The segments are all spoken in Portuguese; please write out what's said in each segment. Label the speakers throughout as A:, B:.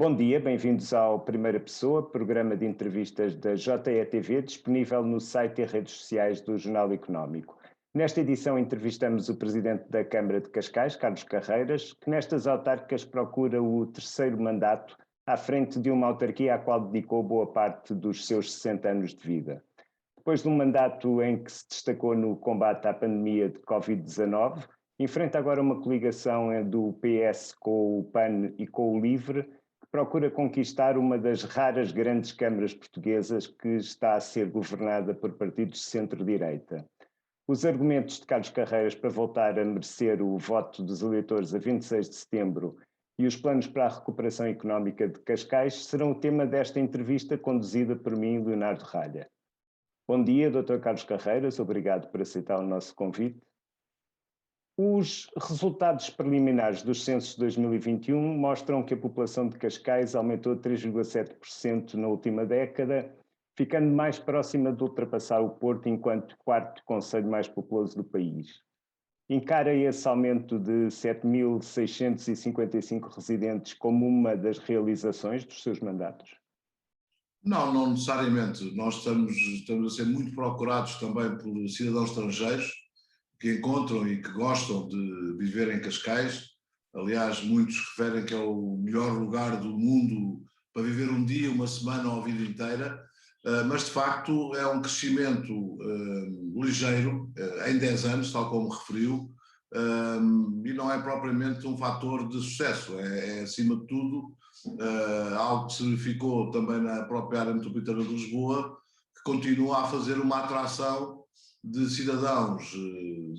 A: Bom dia, bem-vindos ao Primeira Pessoa, programa de entrevistas da JETV, disponível no site e redes sociais do Jornal Económico. Nesta edição entrevistamos o Presidente da Câmara de Cascais, Carlos Carreiras, que nestas autárquicas procura o terceiro mandato à frente de uma autarquia à qual dedicou boa parte dos seus 60 anos de vida. Depois de um mandato em que se destacou no combate à pandemia de Covid-19, enfrenta agora uma coligação do PS com o PAN e com o LIVRE, que procura conquistar uma das raras grandes câmaras portuguesas que está a ser governada por partidos de centro-direita. Os argumentos de Carlos Carreiras para voltar a merecer o voto dos eleitores a 26 de setembro e os planos para a recuperação económica de Cascais serão o tema desta entrevista conduzida por mim, Leonardo Ralha. Bom dia, Dr. Carlos Carreiras, obrigado por aceitar o nosso convite. Os resultados preliminares dos censos de 2021 mostram que a população de Cascais aumentou 3,7% na última década, ficando mais próxima de ultrapassar o Porto enquanto quarto concelho mais populoso do país. Encara esse aumento de 7.655 residentes como uma das realizações dos seus mandatos?
B: Não, não necessariamente. Nós estamos a ser muito procurados também por cidadãos estrangeiros que encontram e que gostam de viver em Cascais. Aliás, muitos referem que é o melhor lugar do mundo para viver um dia, uma semana ou a vida inteira, mas de facto é um crescimento ligeiro, em 10 anos, tal como referiu, e não é propriamente um fator de sucesso, é acima de tudo algo que se verificou também na própria área metropolitana de Lisboa, que continua a fazer uma atração de cidadãos,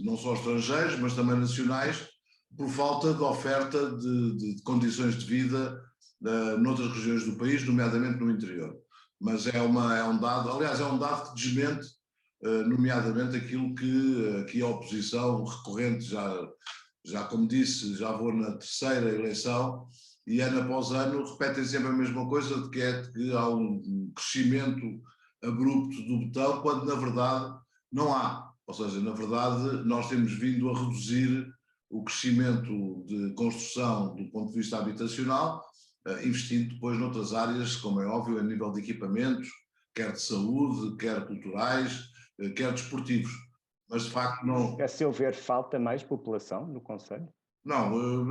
B: não só estrangeiros, mas também nacionais, por falta de oferta de condições de vida noutras regiões do país, nomeadamente no interior. Mas é um dado, aliás, é um dado que desmente, nomeadamente aquilo que aqui a oposição recorrente, já como disse, já vou na terceira eleição, e ano após ano repetem sempre a mesma coisa, que é que há um crescimento abrupto do botão, quando na verdade não há. Ou seja, na verdade nós temos vindo a reduzir o crescimento de construção do ponto de vista habitacional, investindo depois noutras áreas, como é óbvio, a nível de equipamentos, quer de saúde, quer culturais, quer desportivos. Mas de facto não...
A: A seu ver, falta mais população no concelho?
B: Não, eu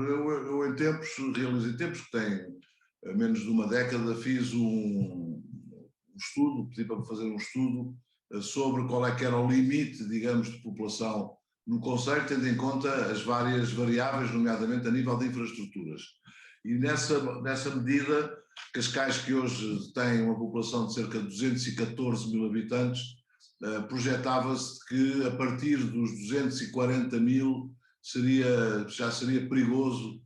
B: realizei tempos que tem menos de uma década, fiz um estudo, pedi para fazer um estudo sobre qual é que era o limite, digamos, de população no concelho, tendo em conta as várias variáveis, nomeadamente a nível de infraestruturas. E nessa medida, Cascais, que hoje tem uma população de cerca de 214 mil habitantes, projetava-se que a partir dos 240 mil já seria perigoso,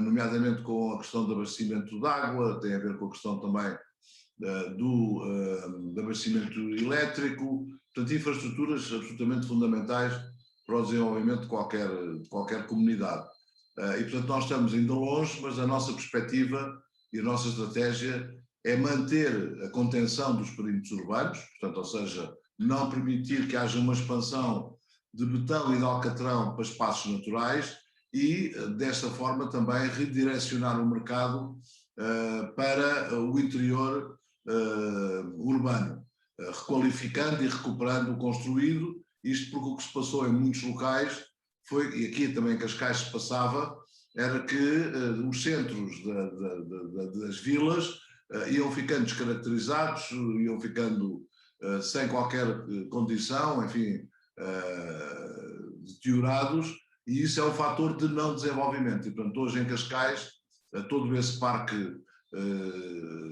B: nomeadamente com a questão do abastecimento de água, tem a ver com a questão também do abastecimento elétrico, portanto, infraestruturas absolutamente fundamentais para o desenvolvimento de qualquer comunidade. E, portanto, nós estamos ainda longe, mas a nossa perspectiva e a nossa estratégia é manter a contenção dos perímetros urbanos, portanto, ou seja, não permitir que haja uma expansão de betão e de alcatrão para espaços naturais e, desta forma, também redirecionar o mercado para o interior urbano, requalificando e recuperando o construído, isto porque o que se passou em muitos locais foi, e aqui também em Cascais se passava, era que os centros das vilas iam ficando descaracterizados, iam ficando sem qualquer condição, enfim, deteriorados, e isso é um fator de não desenvolvimento. E, portanto, hoje em Cascais, todo esse parque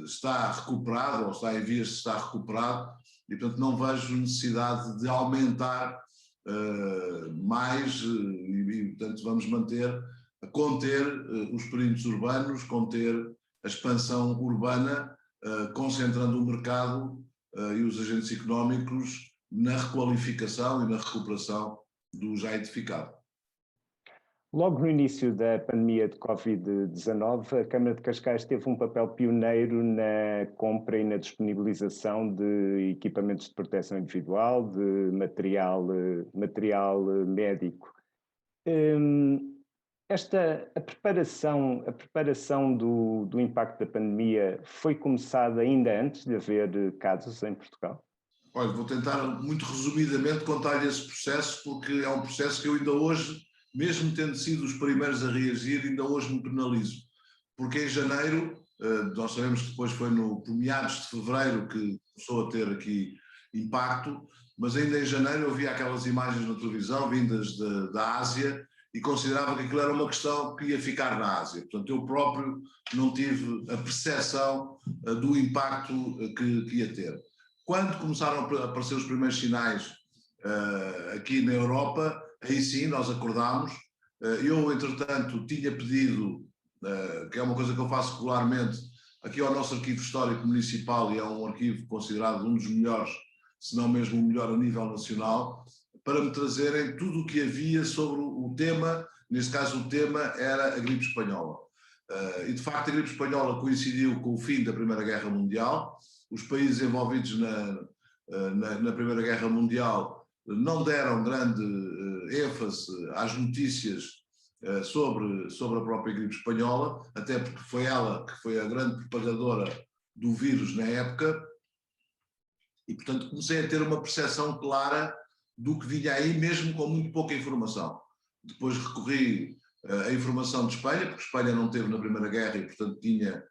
B: está recuperado, ou está em vias de estar recuperado, e, portanto, não vejo necessidade de aumentar mais, e, portanto, vamos conter os perímetros urbanos, conter a expansão urbana, concentrando o mercado e os agentes económicos na requalificação e na recuperação do já edificado.
A: Logo no início da pandemia de Covid-19, a Câmara de Cascais teve um papel pioneiro na compra e na disponibilização de equipamentos de proteção individual, de material médico. A preparação do impacto da pandemia foi começada ainda antes de haver casos em Portugal?
B: Olha, vou tentar muito resumidamente contar-lhe esse processo, porque é um processo que eu ainda hoje, mesmo tendo sido os primeiros a reagir, ainda hoje me penalizo. Porque em janeiro, nós sabemos que depois foi por meados de fevereiro que começou a ter aqui impacto, mas ainda em janeiro eu via aquelas imagens na televisão vindas da Ásia e considerava que aquilo era uma questão que ia ficar na Ásia. Portanto, eu próprio não tive a percepção do impacto que ia ter. Quando começaram a aparecer os primeiros sinais aqui na Europa, aí sim nós acordámos. Eu, entretanto, tinha pedido, que é uma coisa que eu faço regularmente, aqui ao nosso arquivo histórico municipal, e é um arquivo considerado um dos melhores, se não mesmo o melhor a nível nacional, para me trazerem tudo o que havia sobre o tema. Neste caso o tema era a gripe espanhola. E de facto a gripe espanhola coincidiu com o fim da Primeira Guerra Mundial. Os países envolvidos na Primeira Guerra Mundial não deram grande ênfase às notícias sobre a própria gripe espanhola, até porque foi ela que foi a grande propagadora do vírus na época, e portanto comecei a ter uma percepção clara do que vinha aí, mesmo com muito pouca informação. Depois recorri à informação de Espanha, porque Espanha não teve na Primeira Guerra e portanto tinha,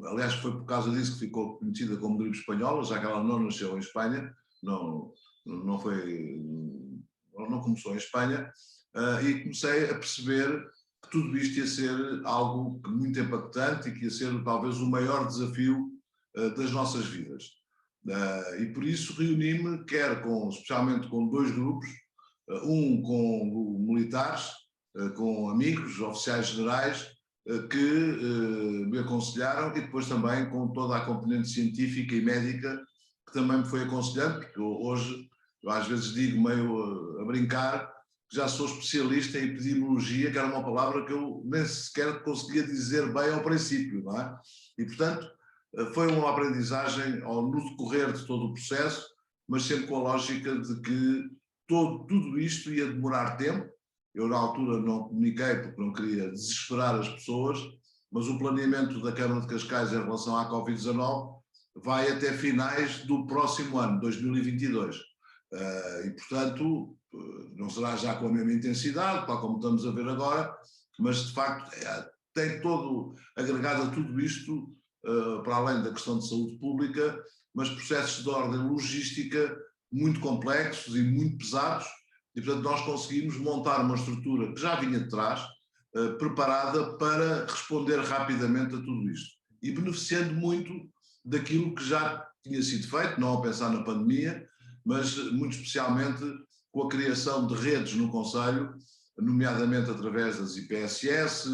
B: aliás foi por causa disso que ficou conhecida como gripe espanhola, já que ela não nasceu em Espanha, não começou em Espanha, e comecei a perceber que tudo isto ia ser algo muito impactante e que ia ser talvez o maior desafio das nossas vidas. E por isso reuni-me, especialmente com dois grupos, um com militares, com amigos, oficiais generais, que me aconselharam, e depois também com toda a componente científica e médica que também me foi aconselhando, porque hoje eu às vezes digo meio a brincar que já sou especialista em epidemiologia, que era uma palavra que eu nem sequer conseguia dizer bem ao princípio, não é? E portanto foi uma aprendizagem no decorrer de todo o processo, mas sempre com a lógica de que tudo isto ia demorar tempo. Eu na altura não comuniquei porque não queria desesperar as pessoas, mas o planeamento da Câmara de Cascais em relação à Covid-19 vai até finais do próximo ano, 2022. E portanto não será já com a mesma intensidade, tal como estamos a ver agora, mas de facto tem todo, agregado a tudo isto, para além da questão de saúde pública, mas processos de ordem logística muito complexos e muito pesados, e portanto nós conseguimos montar uma estrutura que já vinha de trás, preparada para responder rapidamente a tudo isto, e beneficiando muito daquilo que já tinha sido feito, não a pensar na pandemia, mas muito especialmente com a criação de redes no Conselho, nomeadamente através das IPSS,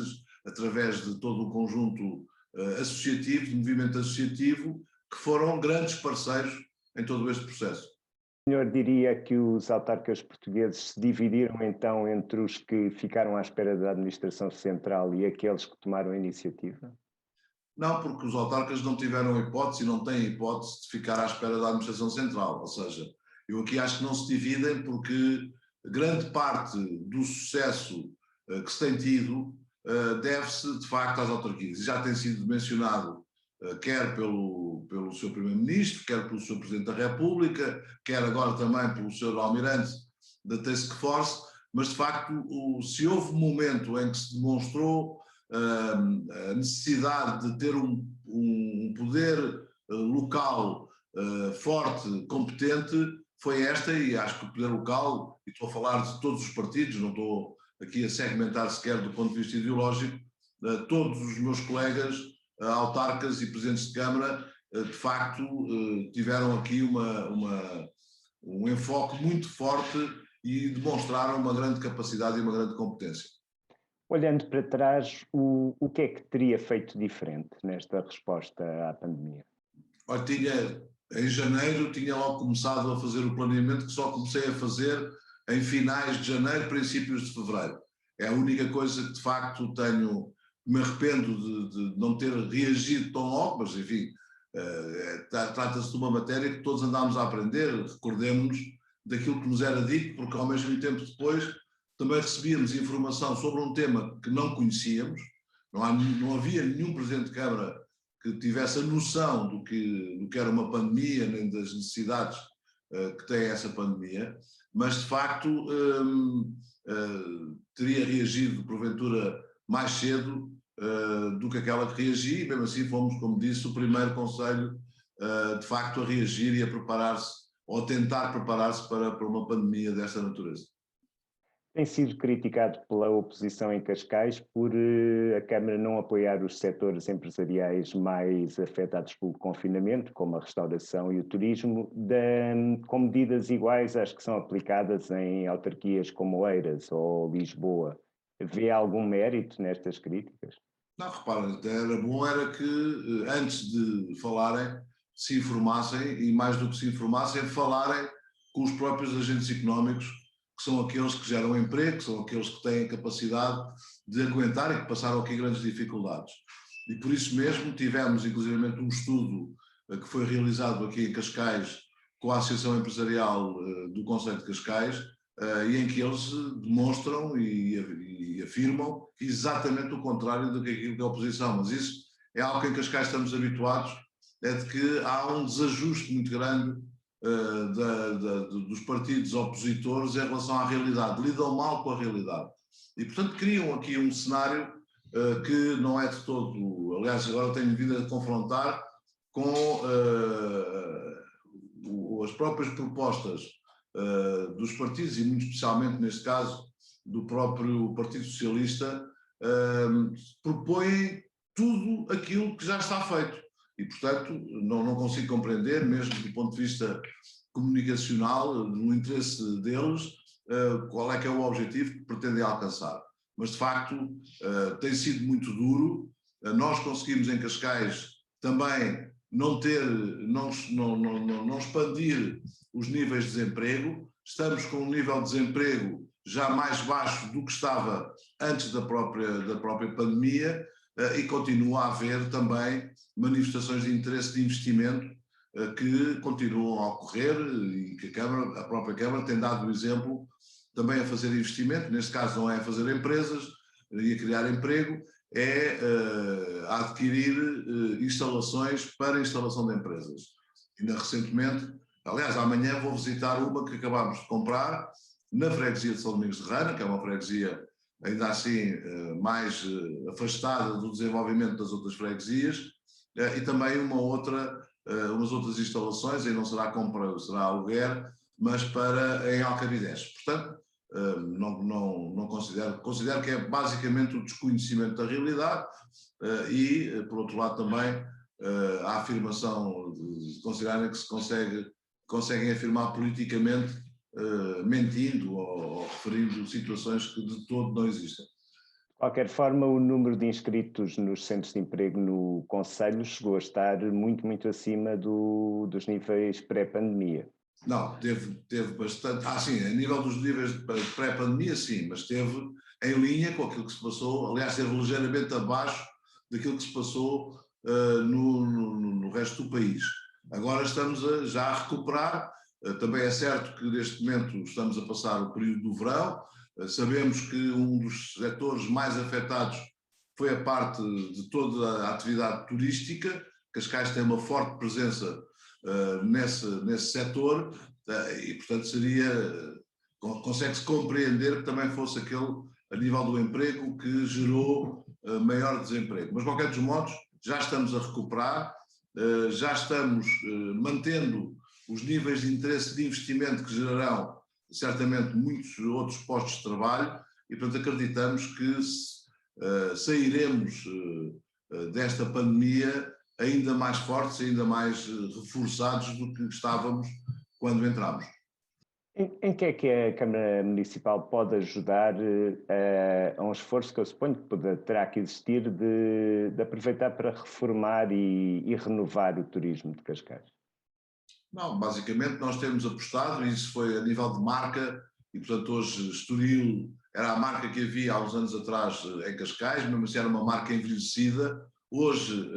B: através de todo o conjunto associativo, de movimento associativo, que foram grandes parceiros em todo este processo.
A: O senhor diria que os autarcas portugueses se dividiram então entre os que ficaram à espera da administração central e aqueles que tomaram a iniciativa?
B: Não, porque os autarcas não tiveram hipótese e não têm hipótese de ficar à espera da administração central. Ou seja, eu aqui acho que não se dividem, porque grande parte do sucesso que se tem tido deve-se de facto às autarquias. E já tem sido mencionado quer pelo Sr. Primeiro-Ministro, quer pelo Sr. Presidente da República, quer agora também pelo Sr. Almirante da Task Force, mas de facto se houve um momento em que se demonstrou a necessidade de ter um poder local forte, competente, foi esta, e acho que o poder local, e estou a falar de todos os partidos, não estou aqui a segmentar sequer do ponto de vista ideológico, todos os meus colegas autarcas e presidentes de Câmara, de facto, tiveram aqui um enfoque muito forte e demonstraram uma grande capacidade e uma grande competência.
A: Olhando para trás, o que é que teria feito diferente nesta resposta à pandemia?
B: Olha, em janeiro tinha logo começado a fazer o planeamento, que só comecei a fazer em finais de janeiro, princípios de fevereiro. É a única coisa que de facto me arrependo de não ter reagido tão logo, mas enfim, trata-se de uma matéria que todos andámos a aprender, recordemos-nos daquilo que nos era dito, porque ao mesmo tempo depois também recebíamos informação sobre um tema que não conhecíamos, não havia nenhum Presidente de Câmara que tivesse a noção do que era uma pandemia, nem das necessidades que tem essa pandemia, mas de facto teria reagido porventura mais cedo do que aquela que reagia, e mesmo assim fomos, como disse, o primeiro conselho de facto a reagir e a preparar-se, ou a tentar preparar-se para uma pandemia desta natureza.
A: Tem sido criticado pela oposição em Cascais por a Câmara não apoiar os setores empresariais mais afetados pelo confinamento, como a restauração e o turismo, com medidas iguais às que são aplicadas em autarquias como Oeiras ou Lisboa. Vê algum mérito nestas críticas?
B: Não, repara, era que antes de falarem, se informassem, e mais do que se informassem, falarem com os próprios agentes económicos, que são aqueles que geram emprego, que são aqueles que têm a capacidade de aguentar e que passaram aqui grandes dificuldades. E por isso mesmo tivemos, inclusivamente, um estudo que foi realizado aqui em Cascais com a Associação Empresarial do Concelho de Cascais, e em que eles demonstram e afirmam exatamente o contrário do que aquilo que é a oposição. Mas isso é algo que em Cascais estamos habituados, é de que há um desajuste muito grande dos partidos opositores em relação à realidade, lidam mal com a realidade. E, portanto, criam aqui um cenário que não é de todo... Aliás, agora tenho vindo a confrontar com as próprias propostas dos partidos, e muito especialmente, neste caso, do próprio Partido Socialista, propõem tudo aquilo que já está feito. E, portanto, não consigo compreender, mesmo do ponto de vista comunicacional, no interesse deles, qual é que é o objetivo que pretendem alcançar. Mas, de facto, tem sido muito duro. Nós conseguimos, em Cascais, também não expandir os níveis de desemprego. Estamos com um nível de desemprego já mais baixo do que estava antes da própria pandemia, e continua a haver também manifestações de interesse de investimento que continuam a ocorrer, e que a própria Câmara tem dado o exemplo também a fazer investimento, neste caso não é a fazer empresas e a criar emprego, é a adquirir instalações para instalação de empresas. Ainda recentemente, aliás, amanhã vou visitar uma que acabámos de comprar na freguesia de São Domingos de Rana, que é uma freguesia ainda assim mais afastada do desenvolvimento das outras freguesias, e também umas outras instalações, e não será compra, será aluguer, mas em Alcabidez. Portanto, não considero que é basicamente o desconhecimento da realidade, e, por outro lado, também a afirmação de considerarem que se conseguem afirmar politicamente, mentindo ou referindo situações que de todo não existem.
A: De qualquer forma, o número de inscritos nos centros de emprego no Concelho chegou a estar muito, muito acima dos níveis pré-pandemia.
B: Não, teve bastante. Sim, a nível dos níveis de pré-pandemia, sim, mas esteve em linha com aquilo que se passou. Aliás, esteve ligeiramente abaixo daquilo que se passou no resto do país. Agora estamos já a recuperar. Também é certo que neste momento estamos a passar o período do verão. Sabemos que um dos setores mais afetados foi a parte de toda a atividade turística. Cascais tem uma forte presença nesse setor, e portanto consegue-se compreender que também fosse aquele, a nível do emprego, que gerou maior desemprego. Mas, de qualquer dos modos, já estamos a recuperar, já estamos mantendo os níveis de interesse de investimento que gerarão certamente muitos outros postos de trabalho, e portanto acreditamos que sairemos desta pandemia ainda mais fortes, ainda mais reforçados do que estávamos quando entramos.
A: Em que é que a Câmara Municipal pode ajudar a um esforço que eu suponho que terá que existir de aproveitar para reformar e renovar o turismo de Cascais?
B: Não, basicamente nós temos apostado, e isso foi a nível de marca, e portanto hoje Estoril era a marca que havia há uns anos atrás em Cascais, mesmo se era uma marca envelhecida. Hoje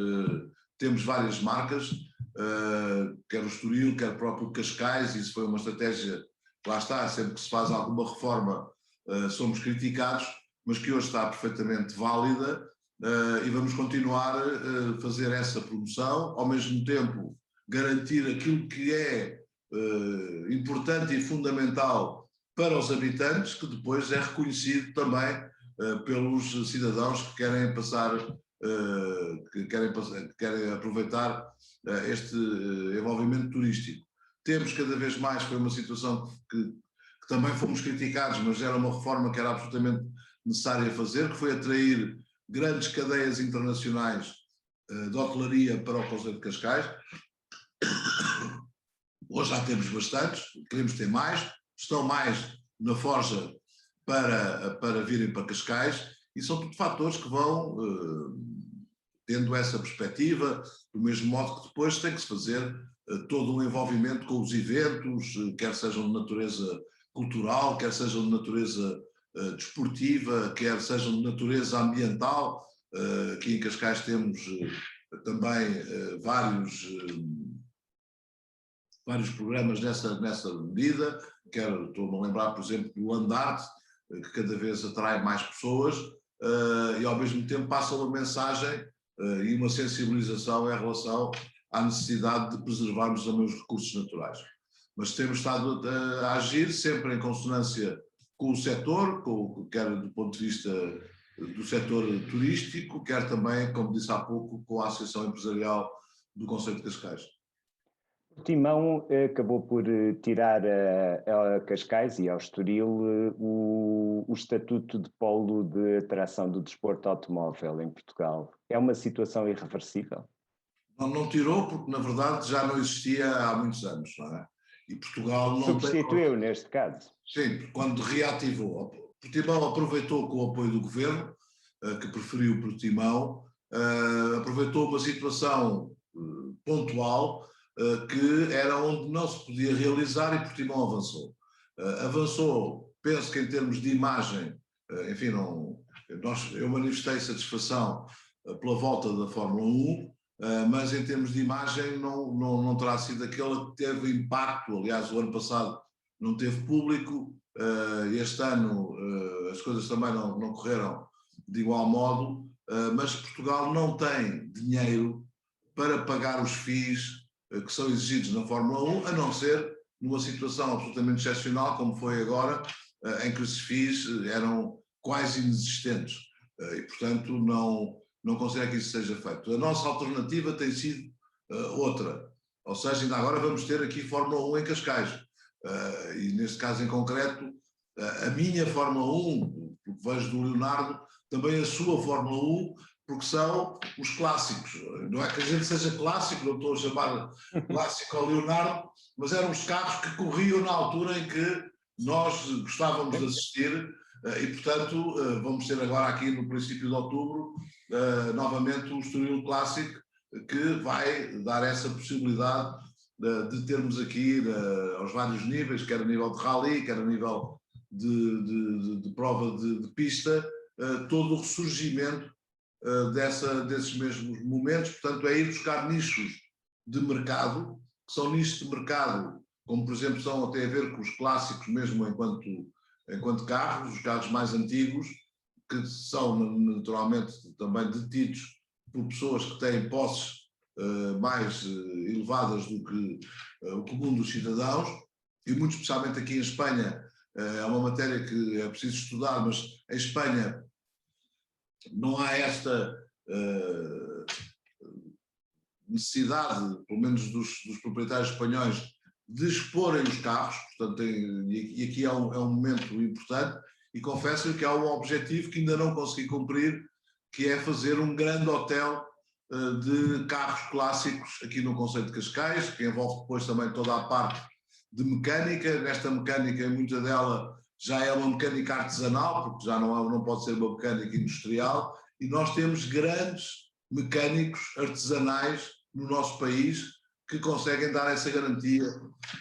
B: temos várias marcas, quer o Estoril, quer o próprio Cascais, e isso foi uma estratégia, lá está, sempre que se faz alguma reforma somos criticados, mas que hoje está perfeitamente válida, e vamos continuar a fazer essa promoção, ao mesmo tempo garantir aquilo que é importante e fundamental para os habitantes, que depois é reconhecido também pelos cidadãos que querem passar, que querem aproveitar este envolvimento turístico. Temos cada vez mais, foi uma situação que também fomos criticados, mas era uma reforma que era absolutamente necessária fazer, que foi atrair grandes cadeias internacionais de hotelaria para o Conselho de Cascais. Hoje já temos bastantes, queremos ter mais, estão mais na forja para virem para Cascais, e são tudo fatores que vão tendo essa perspectiva, do mesmo modo que depois tem que se fazer todo um envolvimento com os eventos, quer sejam de natureza cultural, quer sejam de natureza desportiva, quer sejam de natureza ambiental. Aqui em Cascais temos também vários programas nessa medida. Estou-me a lembrar, por exemplo, do Landarte, que cada vez atrai mais pessoas e ao mesmo tempo passa uma mensagem e uma sensibilização em relação à necessidade de preservarmos também os recursos naturais. Mas temos estado a agir sempre em consonância com o setor, quer do ponto de vista do setor turístico, quer também, como disse há pouco, com a Associação Empresarial do Concelho de Cascais.
A: Portimão acabou por tirar a Cascais e ao Estoril o estatuto de polo de atração do desporto automóvel em Portugal. É uma situação irreversível?
B: Não tirou, porque na verdade já não existia há muitos anos, não é? E Portugal não
A: substituiu neste caso.
B: Sim, quando reativou. Portimão aproveitou com o apoio do governo, que preferiu Portimão, aproveitou uma situação pontual que era onde não se podia realizar, e Portimão avançou. Avançou, penso que em termos de imagem, enfim, eu manifestei satisfação pela volta da Fórmula 1, mas em termos de imagem não terá sido aquela que teve impacto. Aliás, o ano passado não teve público, este ano as coisas também não correram de igual modo, mas Portugal não tem dinheiro para pagar os FIIs que são exigidos na Fórmula 1, a não ser numa situação absolutamente excepcional, como foi agora, em que os FIIs eram quase inexistentes, e portanto não consegue que isso seja feito. A nossa alternativa tem sido outra, ou seja, ainda agora vamos ter aqui Fórmula 1 em Cascais, e neste caso em concreto, a minha Fórmula 1, porque vejo do Leonardo, também a sua Fórmula 1, porque são os clássicos. Não é que a gente seja clássico, não estou a chamar clássico ao Leonardo, mas eram os carros que corriam na altura em que nós gostávamos de assistir, e portanto vamos ter agora aqui no princípio de outubro novamente o Estoril Classic, que vai dar essa possibilidade de termos aqui aos vários níveis, quer a nível de rally, quer a nível de prova de pista, todo o ressurgimento desses mesmos momentos. Portanto, é ir buscar nichos de mercado, que são nichos de mercado, como por exemplo tem a ver com os clássicos mesmo enquanto carros, os carros mais antigos, que são naturalmente também detidos por pessoas que têm posses mais elevadas do que o comum dos cidadãos, e muito especialmente aqui em Espanha. É uma matéria que é preciso estudar, mas em Espanha não há esta necessidade, pelo menos dos proprietários espanhóis, de exporem os carros, portanto, e aqui é um momento importante, e confesso que há um objetivo que ainda não consegui cumprir, que é fazer um grande hotel de carros clássicos aqui no Concelho de Cascais, que envolve depois também toda a parte de mecânica. Nesta mecânica, muita dela já é uma mecânica artesanal, porque já não pode ser uma mecânica industrial, e nós temos grandes mecânicos artesanais no nosso país que conseguem dar essa garantia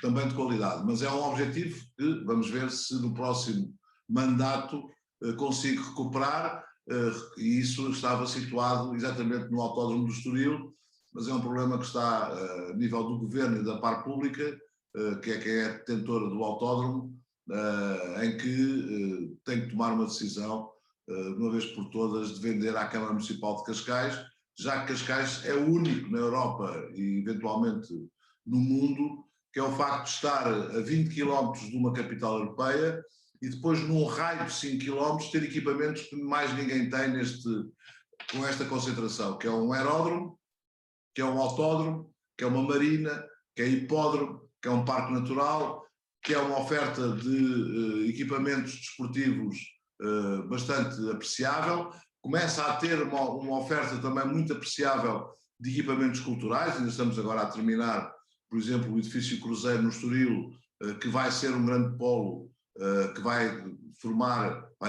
B: também de qualidade. Mas é um objetivo que vamos ver se no próximo mandato consigo recuperar, e isso estava situado exatamente no Autódromo do Estoril, mas é um problema que está a nível do governo e da parte pública, que é quem é detentora do autódromo, em que tem que tomar uma decisão, de uma vez por todas, de vender à Câmara Municipal de Cascais, já que Cascais é o único na Europa e eventualmente no mundo, que é o facto de estar a 20 km de uma capital europeia e depois num raio de 5 km ter equipamentos que mais ninguém tem com esta concentração, que é um aeródromo, que é um autódromo, que é uma marina, que é hipódromo, que é um parque natural, que é uma oferta de equipamentos desportivos bastante apreciável, começa a ter uma oferta também muito apreciável de equipamentos culturais, ainda estamos agora a terminar, por exemplo, o edifício Cruzeiro no Estoril, que vai ser um grande polo, que vai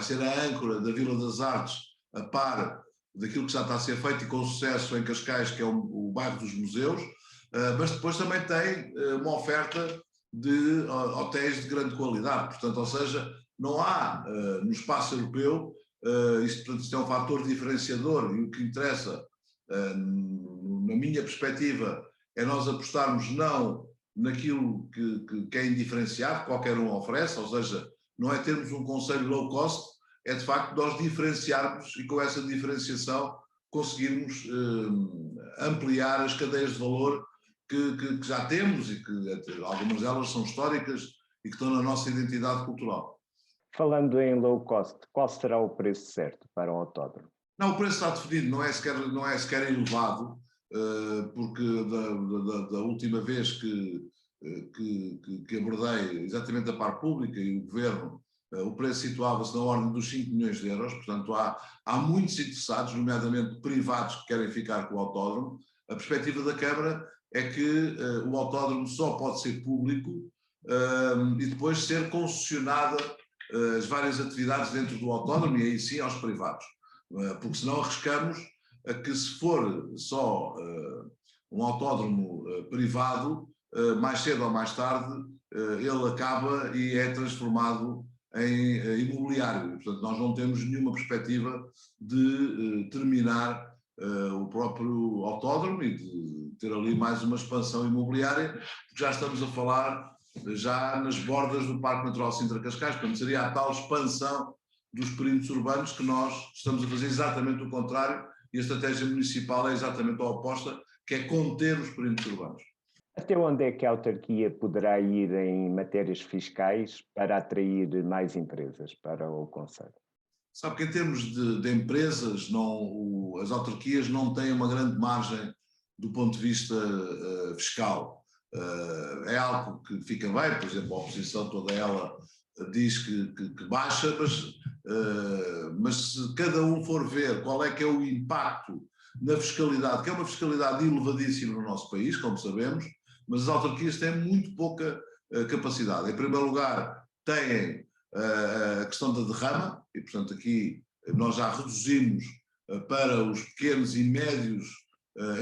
B: ser a âncora da Vila das Artes, a par daquilo que já está a ser feito e com sucesso em Cascais, que é o bairro dos museus, mas depois também tem uma oferta de hotéis de grande qualidade, portanto, ou seja, não há no espaço europeu, isto é um fator diferenciador e o que interessa, na minha perspectiva, é nós apostarmos não naquilo que é indiferenciado, qualquer um oferece, ou seja, não é termos um conselho low cost, é de facto nós diferenciarmos e com essa diferenciação conseguirmos ampliar as cadeias de valor que já temos e que algumas delas são históricas e que estão na nossa identidade cultural.
A: Falando em low cost, qual será o preço certo para o autódromo?
B: Não, o preço está definido, não é sequer elevado, porque da última vez que abordei exatamente a parte pública e o Governo, o preço situava-se na ordem dos 5 milhões de euros, portanto há muitos interessados, nomeadamente privados, que querem ficar com o autódromo. A perspectiva da Câmara é que o autódromo só pode ser público e depois ser concessionada as várias atividades dentro do autódromo e aí sim aos privados, porque senão arriscamos a que se for só um autódromo privado, mais cedo ou mais tarde ele acaba e é transformado em imobiliário. Portanto, nós não temos nenhuma perspectiva de terminar o próprio autódromo e de ter ali mais uma expansão imobiliária, porque já estamos a falar já nas bordas do Parque Natural Sintra Cascais, portanto seria a tal expansão dos perímetros urbanos que nós estamos a fazer exatamente o contrário e a estratégia municipal é exatamente a oposta, que é conter os perímetros urbanos.
A: Até onde é que a autarquia poderá ir em matérias fiscais para atrair mais empresas para o concelho?
B: Sabe que em termos de empresas, as autarquias não têm uma grande margem do ponto de vista fiscal. É algo que fica bem, por exemplo, a oposição toda ela diz que baixa, mas se cada um for ver qual é que é o impacto na fiscalidade, que é uma fiscalidade elevadíssima no nosso país, como sabemos, mas as autarquias têm muito pouca capacidade. Em primeiro lugar, têm a questão da derrama, e portanto aqui nós já reduzimos para os pequenos e médios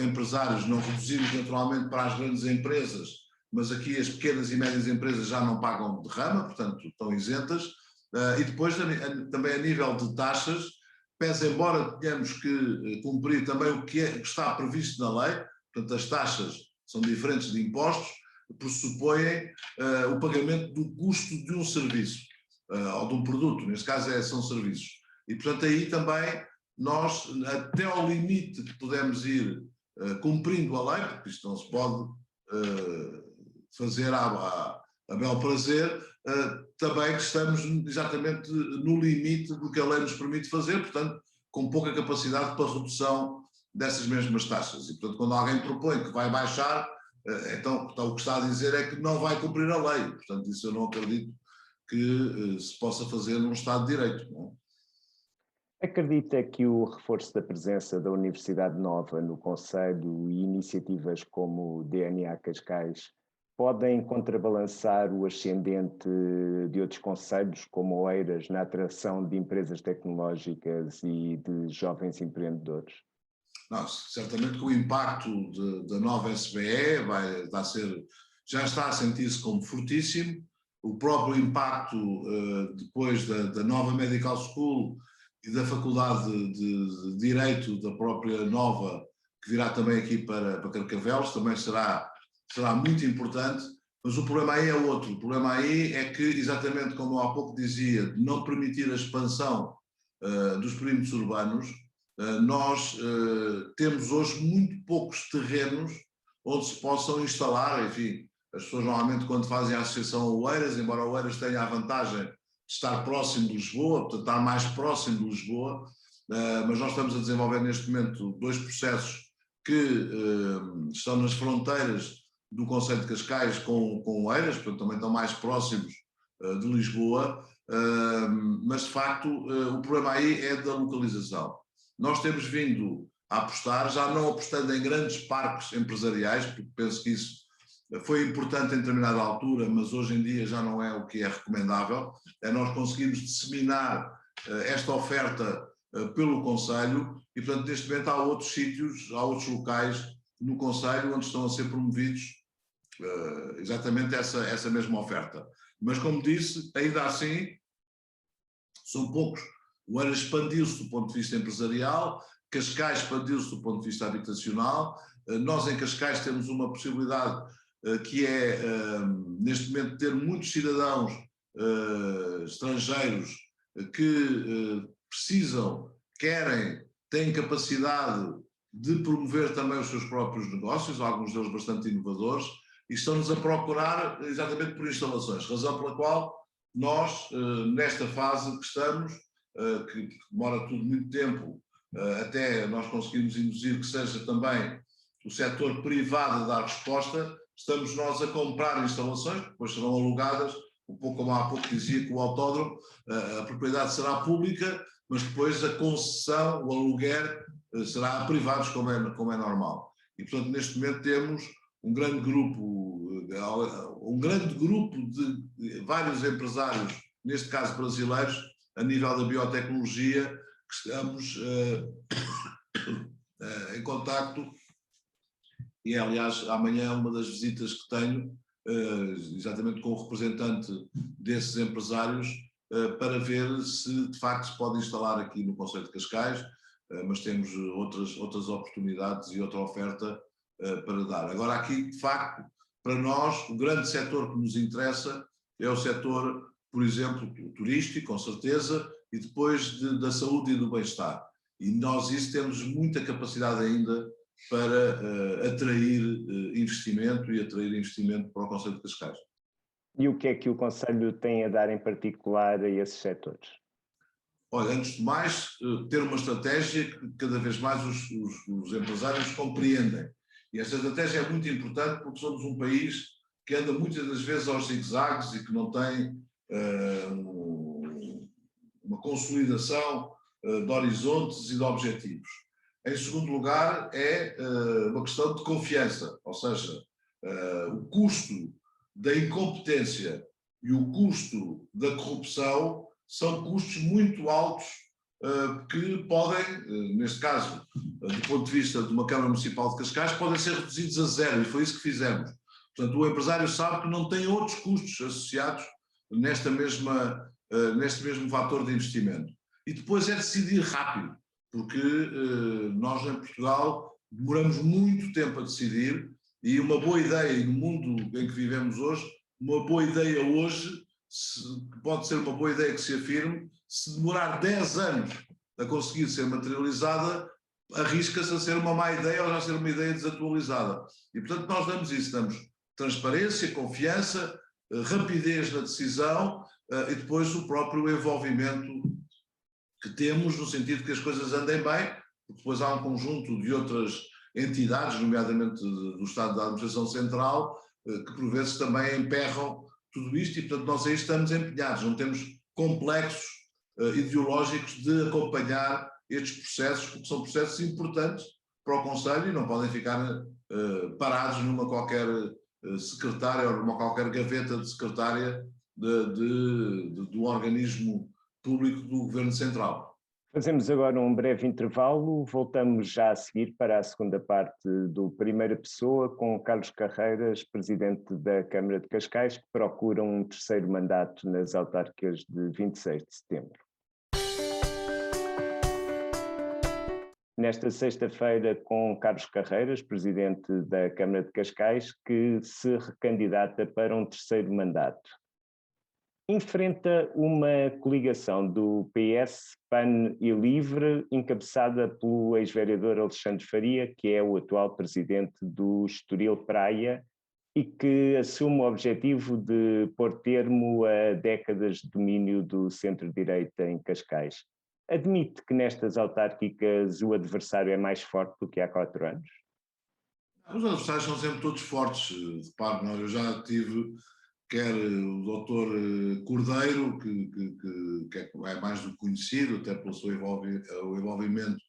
B: empresários, não reduzimos naturalmente para as grandes empresas, mas aqui as pequenas e médias empresas já não pagam derrama, portanto estão isentas, e depois também a nível de taxas, pese embora tenhamos que cumprir também o que está previsto na lei, portanto as taxas são diferentes de impostos, pressupõem o pagamento do custo de um serviço, ou de um produto, neste caso são serviços. E portanto aí também nós, até ao limite que podemos ir cumprindo a lei, porque isto não se pode fazer a bel prazer, também que estamos exatamente no limite do que a lei nos permite fazer, portanto, com pouca capacidade para redução dessas mesmas taxas. E, portanto, quando alguém propõe que vai baixar, então o que está a dizer é que não vai cumprir a lei. Portanto, isso eu não acredito que se possa fazer num Estado de Direito. Não é?
A: Acredita que o reforço da presença da Universidade Nova no Concelho e iniciativas como o DNA Cascais podem contrabalançar o ascendente de outros concelhos, como Oeiras, na atração de empresas tecnológicas e de jovens empreendedores?
B: Não, certamente que o impacto da nova SBE já está a sentir-se como fortíssimo. O próprio impacto depois da nova Medical School e da Faculdade de Direito da própria Nova, que virá também aqui para Carcavelos, também será muito importante, Mas o problema aí é outro. O problema aí é que, exatamente como eu há pouco dizia, de não permitir a expansão dos perímetros urbanos, nós temos hoje muito poucos terrenos onde se possam instalar, enfim, as pessoas normalmente quando fazem a associação a Oeiras, embora Oeiras tenha a vantagem de estar próximo de Lisboa, portanto estar mais próximo de Lisboa, mas nós estamos a desenvolver neste momento 2 processos que estão nas fronteiras do concelho de Cascais com Oeiras, portanto também estão mais próximos de Lisboa, mas de facto o problema aí é da localização. Nós temos vindo a apostar, já não apostando em grandes parques empresariais, porque penso que isso foi importante em determinada altura, mas hoje em dia já não é o que é recomendável, é nós conseguirmos disseminar esta oferta pelo concelho e, portanto, neste momento há outros sítios, há outros locais no concelho onde estão a ser promovidos exatamente essa mesma oferta. Mas, como disse, ainda assim, são poucos. O Eiras expandiu-se do ponto de vista empresarial, Cascais expandiu-se do ponto de vista habitacional. Nós, em Cascais, temos uma possibilidade que é, neste momento, ter muitos cidadãos estrangeiros que precisam, querem, têm capacidade de promover também os seus próprios negócios, alguns deles bastante inovadores, e estão-nos a procurar exatamente por instalações, razão pela qual nós, nesta fase que estamos, que demora tudo muito tempo, até nós conseguirmos induzir que seja também o setor privado a dar resposta, estamos nós a comprar instalações, que depois serão alugadas, um pouco como há pouco dizia que o autódromo, a propriedade será pública, mas depois a concessão, o aluguer, será a privados, como é normal. E, portanto, neste momento temos um grande grupo de vários empresários, neste caso brasileiros, a nível da biotecnologia, que estamos em contacto, e aliás amanhã uma das visitas que tenho, exatamente com o representante desses empresários, para ver se de facto se pode instalar aqui no concelho de Cascais, mas temos outras oportunidades e outra oferta para dar. Agora aqui, de facto, para nós, o grande setor que nos interessa é o setor, por exemplo, turístico, com certeza, e depois da saúde e do bem-estar. E nós isso temos muita capacidade ainda para atrair investimento e atrair investimento para o concelho de Cascais.
A: E o que é que o concelho tem a dar em particular a esses setores?
B: Olha, antes de mais, ter uma estratégia que cada vez mais os empresários compreendem. E esta estratégia é muito importante porque somos um país que anda muitas das vezes aos zigue-zagues e que não tem uma consolidação de horizontes e de objetivos. Em segundo lugar, é uma questão de confiança, ou seja, o custo da incompetência e o custo da corrupção são custos muito altos que podem, neste caso, do ponto de vista de uma Câmara Municipal de Cascais, podem ser reduzidos a zero, e foi isso que fizemos. Portanto, o empresário sabe que não tem outros custos associados neste mesmo fator de investimento. E depois é decidir rápido, porque nós em Portugal demoramos muito tempo a decidir, e uma boa ideia, e no mundo em que vivemos hoje, uma boa ideia hoje pode ser uma boa ideia que se afirme, se demorar 10 anos a conseguir ser materializada, arrisca-se a ser uma má ideia ou já ser uma ideia desatualizada. E, portanto, nós damos isso, damos transparência, confiança, rapidez na decisão e depois o próprio envolvimento que temos no sentido que as coisas andem bem, porque depois há um conjunto de outras entidades, nomeadamente do Estado da Administração Central, que por vezes também emperram tudo isto e, portanto, nós aí estamos empenhados, não temos complexos ideológicos de acompanhar estes processos, porque são processos importantes para o Conselho e não podem ficar parados numa qualquer secretária ou numa qualquer gaveta de secretária do organismo público do Governo Central.
A: Fazemos agora um breve intervalo, voltamos já a seguir para a segunda parte do Primeira Pessoa com Carlos Carreiras, Presidente da Câmara de Cascais, que procura um terceiro mandato nas autárquicas de 26 de setembro. nesta sexta-feira com Carlos Carreiras, presidente da Câmara de Cascais, que se recandidata para um terceiro mandato. Enfrenta uma coligação do PS, PAN e LIVRE, encabeçada pelo ex-vereador Alexandre Faria, que é o atual presidente do Estoril Praia, e que assume o objetivo de pôr termo a décadas de domínio do centro-direita em Cascais. Admite que nestas autárquicas o adversário é mais forte do que há 4 anos?
B: Os adversários são sempre todos fortes. Repare, eu já tive, quer o doutor Cordeiro, que é mais do que conhecido, até pelo seu envolvimento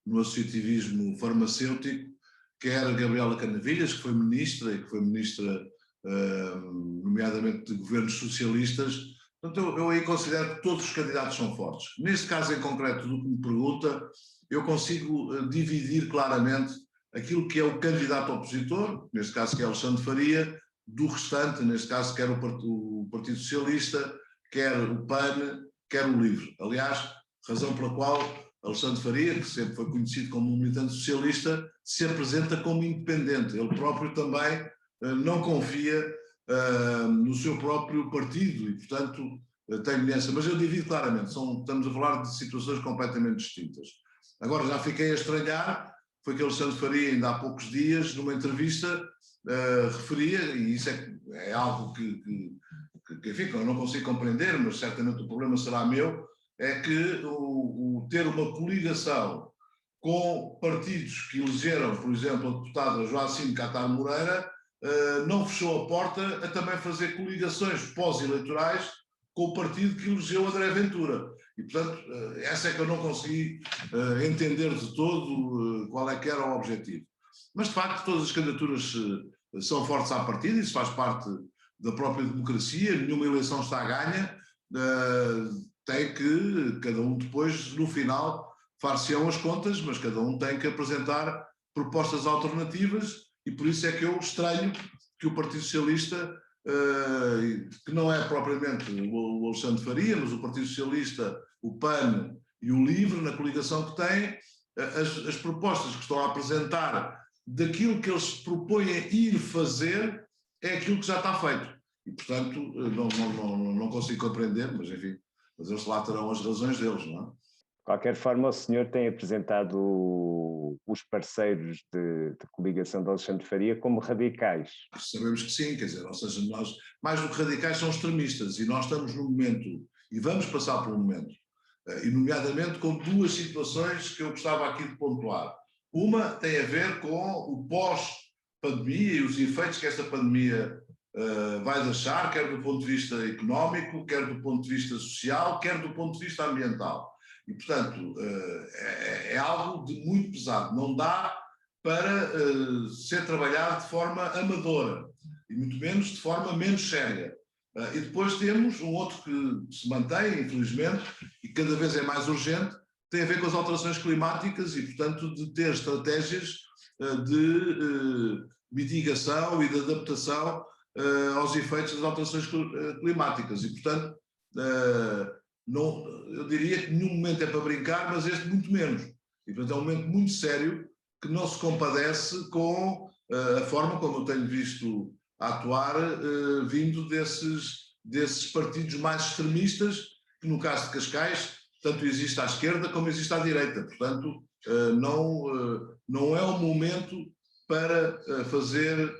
B: no associativismo farmacêutico, quer a Gabriela Canavilhas, que foi ministra, e que foi ministra nomeadamente de governos socialistas. Portanto, eu aí considero que todos os candidatos são fortes. Neste caso em concreto do que me pergunta, eu consigo dividir claramente aquilo que é o candidato opositor, neste caso que é Alexandre Faria, do restante, neste caso quer o Partido Socialista, quer o PAN, quer o LIVRE. Aliás, razão pela qual Alexandre Faria, que sempre foi conhecido como um militante socialista, se apresenta como independente. Ele próprio também não confia no seu próprio partido e, portanto, tem nessa. Mas eu divido claramente, estamos a falar de situações completamente distintas. Agora, já fiquei a estranhar, foi que Alexandre Faria, ainda há poucos dias, numa entrevista, referia, e isso é algo que enfim, eu não consigo compreender, mas certamente o problema será meu, é que ter uma coligação com partidos que elegeram, por exemplo, a deputada Joacine Catar Moreira, não fechou a porta a também fazer coligações pós-eleitorais com o partido que elegeu André Ventura. E, portanto, essa é que eu não consegui entender de todo qual é que era o objetivo. Mas, de facto, todas as candidaturas são fortes à partida, isso faz parte da própria democracia, nenhuma eleição está a ganha, tem que, cada um depois, no final, far-se-ão as contas, mas cada um tem que apresentar propostas alternativas e por isso é que eu estranho que o Partido Socialista, que não é propriamente o Alexandre Faria, mas o Partido Socialista, o PAN e o LIVRE, na coligação que têm, as propostas que estão a apresentar daquilo que eles propõem ir fazer é aquilo que já está feito. E, portanto, não consigo compreender, mas enfim, mas eles lá terão as razões deles, não é?
A: De qualquer forma, o senhor tem apresentado os parceiros de coligação de Alexandre Faria como radicais.
B: Sabemos que sim, quer dizer, ou seja, nós, mais do que radicais, são extremistas e nós estamos num momento, e vamos passar por um momento, e nomeadamente com duas situações que eu gostava aqui de pontuar. Uma tem a ver com o pós-pandemia e os efeitos que esta pandemia vai deixar, quer do ponto de vista económico, quer do ponto de vista social, quer do ponto de vista ambiental. E, portanto, é algo de muito pesado. Não dá para ser trabalhado de forma amadora, e muito menos de forma menos séria. E depois temos um outro que se mantém, infelizmente, e cada vez é mais urgente, tem a ver com as alterações climáticas e, portanto, de ter estratégias de mitigação e de adaptação aos efeitos das alterações climáticas. E, portanto, não, eu diria que nenhum momento é para brincar, mas este muito menos. E, portanto, é um momento muito sério que não se compadece com a forma como eu tenho visto atuar vindo desses partidos mais extremistas, que no caso de Cascais, tanto existe à esquerda como existe à direita. Portanto, não é o momento para fazer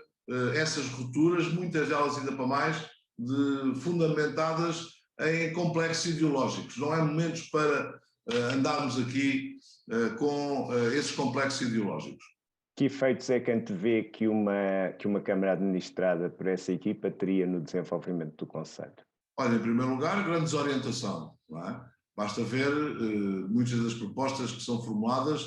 B: essas rupturas, muitas delas ainda para mais, fundamentadas em complexos ideológicos. Não é momento para andarmos aqui com esses complexos ideológicos.
A: Que efeitos é que antevê que uma Câmara administrada por essa equipa teria no desenvolvimento do Conselho?
B: Olha, em primeiro lugar, grande desorientação, não é? Basta ver muitas das propostas que são formuladas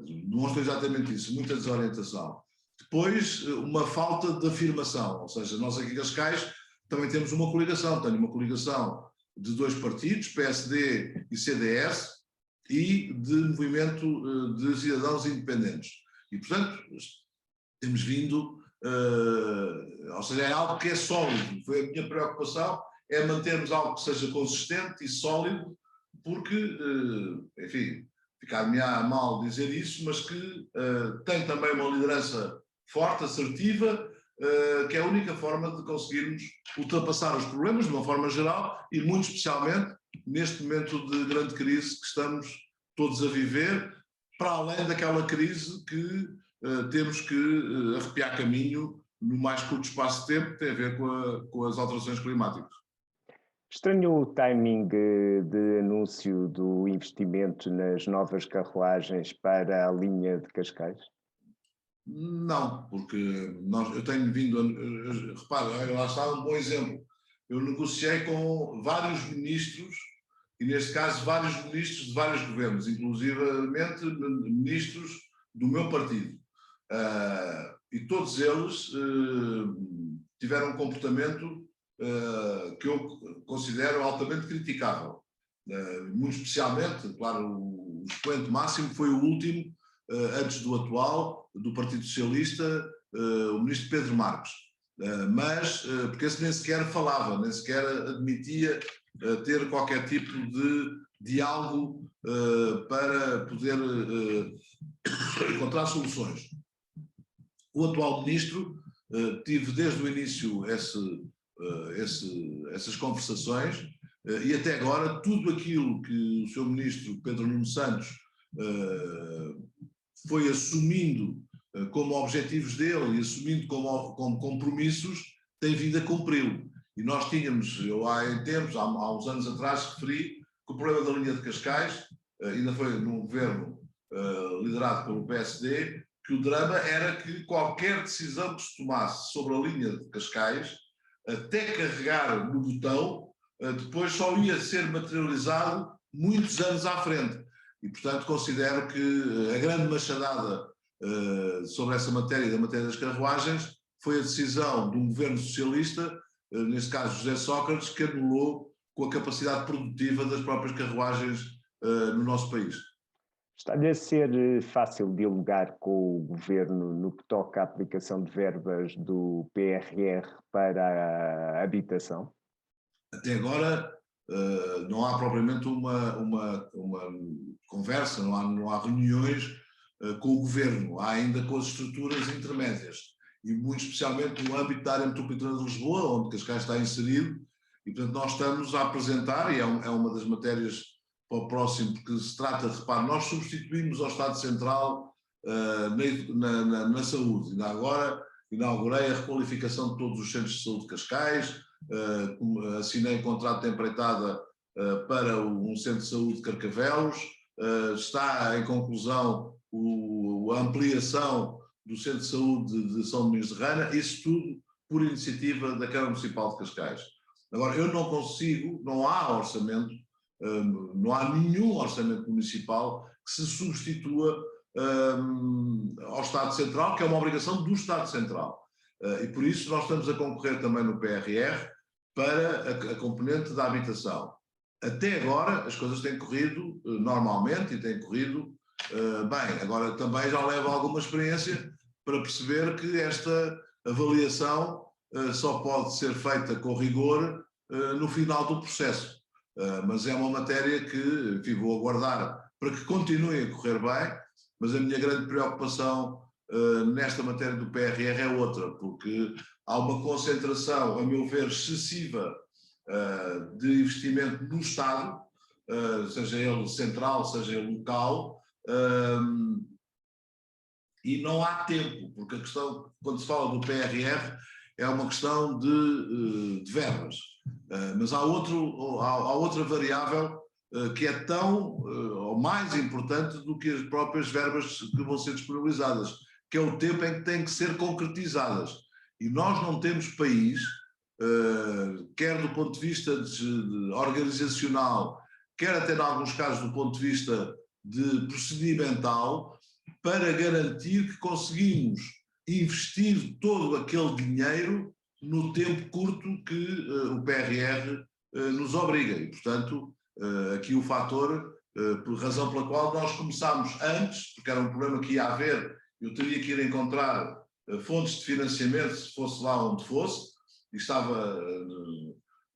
B: demonstram exatamente isso, muita desorientação. Depois, uma falta de afirmação, ou seja, nós aqui em Cascais também temos uma coligação, tenho uma coligação de 2 partidos, PSD e CDS, e de movimento de cidadãos independentes. E, portanto, temos vindo, ou seja, é algo que é sólido. Foi a minha preocupação, é mantermos algo que seja consistente e sólido, porque, enfim, ficar-me mal dizer isso, mas que tem também uma liderança forte, assertiva, que é a única forma de conseguirmos ultrapassar os problemas de uma forma geral e muito especialmente neste momento de grande crise que estamos todos a viver, para além daquela crise que temos que arrepiar caminho no mais curto espaço de tempo, que tem a ver com as alterações climáticas.
A: Estranhou o timing de anúncio do investimento nas novas carruagens para a linha de Cascais?
B: Não, porque eu tenho vindo repara, lá está um bom exemplo. Eu negociei com vários ministros, e neste caso vários ministros de vários governos, inclusivamente ministros do meu partido. E todos eles tiveram um comportamento que eu considero altamente criticável. Muito especialmente, claro, o expoente máximo foi o último, antes do atual, do Partido Socialista, o ministro Pedro Marques. Porque esse nem sequer falava, nem sequer admitia ter qualquer tipo de diálogo para poder encontrar soluções. O atual ministro tive desde o início essas conversações e até agora tudo aquilo que o Sr. Ministro Pedro Nuno Santos foi assumindo como objetivos dele e assumindo como compromissos, tem vindo a cumpri-lo. E nós tínhamos, há uns anos atrás, referi que o problema da linha de Cascais, ainda foi num governo liderado pelo PSD, que o drama era que qualquer decisão que se tomasse sobre a linha de Cascais, até carregar no botão, depois só ia ser materializado muitos anos à frente. E, portanto, considero que a grande machadada sobre essa matéria, da matéria das carruagens, foi a decisão de um governo socialista, neste caso José Sócrates, que anulou com a capacidade produtiva das próprias carruagens no nosso país.
A: Está-lhe a ser fácil dialogar com o governo no que toca à aplicação de verbas do PRR para a habitação?
B: Até agora não há propriamente uma conversa, não há reuniões com o governo, há ainda com as estruturas intermédias e muito especialmente no âmbito da área metropolitana de Lisboa, onde Cascais está inserido, e portanto nós estamos a apresentar, e é uma das matérias para o próximo, porque se trata de, repare, nós substituímos ao Estado Central na saúde. Ainda agora inaugurei a requalificação de todos os centros de saúde de Cascais, assinei contrato de empreitada para um centro de saúde de Carcavelos, está em conclusão a ampliação do centro de saúde de São Domingos de Rana, isso tudo por iniciativa da Câmara Municipal de Cascais. Agora, eu não consigo, não há orçamento, não há nenhum orçamento municipal que se substitua ao Estado Central, que é uma obrigação do Estado Central. E por isso nós estamos a concorrer também no PRR para a componente da habitação. Até agora as coisas têm corrido normalmente e têm corrido bem. Agora também já levo alguma experiência para perceber que esta avaliação só pode ser feita com rigor no final do processo. Mas é uma matéria que, enfim, vou aguardar para que continue a correr bem, mas a minha grande preocupação nesta matéria do PRR é outra, porque há uma concentração, a meu ver, excessiva de investimento no Estado, seja ele central, seja ele local, e não há tempo, porque a questão, quando se fala do PRR, é uma questão de verbas. Mas há outra variável que é tão ou mais importante do que as próprias verbas que vão ser disponibilizadas, que é o tempo em que têm que ser concretizadas. E nós não temos país, quer do ponto de vista organizacional, quer até em alguns casos do ponto de vista procedimental, para garantir que conseguimos investir todo aquele dinheiro no tempo curto que o PRR nos obriga. E, portanto, aqui o fator, por razão pela qual nós começámos antes, porque era um problema que ia haver, eu teria que ir encontrar fontes de financiamento, se fosse lá onde fosse, e estava